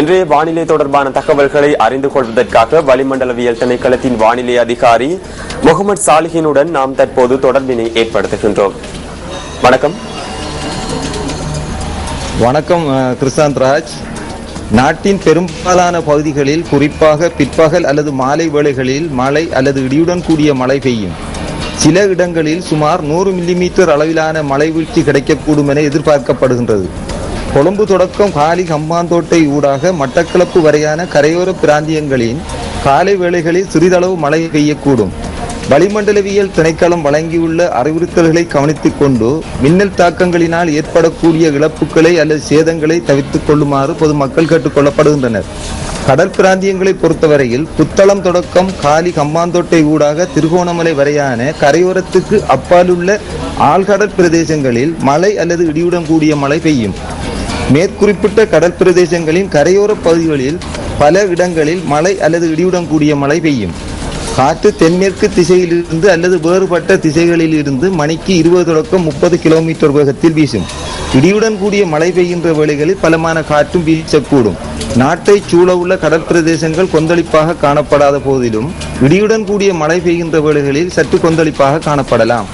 இன்றைய வானிலை தொடர்பான தகவல்களை அறிந்து கொள்வதற்காக வளிமண்டலவியல் திணைக்களத்தின் வானிலை அதிகாரி முகமது சாலிஹினுடன் நாம் தற்போது தொடர்பினை ஏற்படுத்துகின்றோம். வணக்கம். வணக்கம் கிருஷாந்த் ராஜ். நாட்டின் பெரும்பாலான பகுதிகளில் குறிப்பாக பிற்பகல் அல்லது மாலை வேளைகளில் மழை அல்லது இடியுடன் கூடிய மழை பெய்யும். சில இடங்களில் சுமார் 100 மில்லிமீட்டர் அளவிலான மழை வீழ்ச்சி கிடைக்கக்கூடும் என எதிர்பார்க்கப்படுகின்றது. கொழும்பு தொடக்கம் காலி ஹம்பாந்தோட்டை ஊடாக மட்டக்களப்பு வரையான கரையோர பிராந்தியங்களின் காலை வேளைகளில் சிறிதளவு மழை பெய்யக்கூடும். வளிமண்டலவியல் திணைக்களம் வழங்கியுள்ள அறிவுறுத்தல்களை கவனித்துக் கொண்டு மின்னல் தாக்கங்களினால் ஏற்படக்கூடிய இழப்புகளை அல்லது சேதங்களை தவிர்த்துக் கொள்ளுமாறு பொதுமக்கள் கேட்டுக் கொள்ளப்படுகின்றனர். கடல் பிராந்தியங்களை பொறுத்தவரையில் புத்தளம் தொடக்கம் காலி ஹம்பாந்தோட்டை ஊடாக திருகோணமலை வரையான கரையோரத்துக்கு அப்பாலுள்ள ஆழ்கடல் பிரதேசங்களில் மழை அல்லது இடியுடன் கூடிய மழை பெய்யும். மேற்குறிப்பிட்ட கடல் பிரதேசங்களின் கரையோர பகுதிகளில் பல இடங்களில் மழை அல்லது இடியுடன் கூடிய மழை பெய்யும். காற்று தென்மேற்கு திசையிலிருந்து அல்லது வேறுபட்ட திசைகளில் இருந்து மணிக்கு 20 தொடக்கம் 30 கிலோமீட்டர் வேகத்தில் வீசும். இடியுடன் கூடிய மழை பெய்கின்ற வேளைகளில் பலமான காற்றும் வீசக்கூடும். நாட்டை சூழவுள்ள கடற்பிரதேசங்கள் கொந்தளிப்பாக காணப்படாத போதிலும் இடியுடன் கூடிய மழை பெய்கின்ற வேளைகளில் சற்று கொந்தளிப்பாக காணப்படலாம்.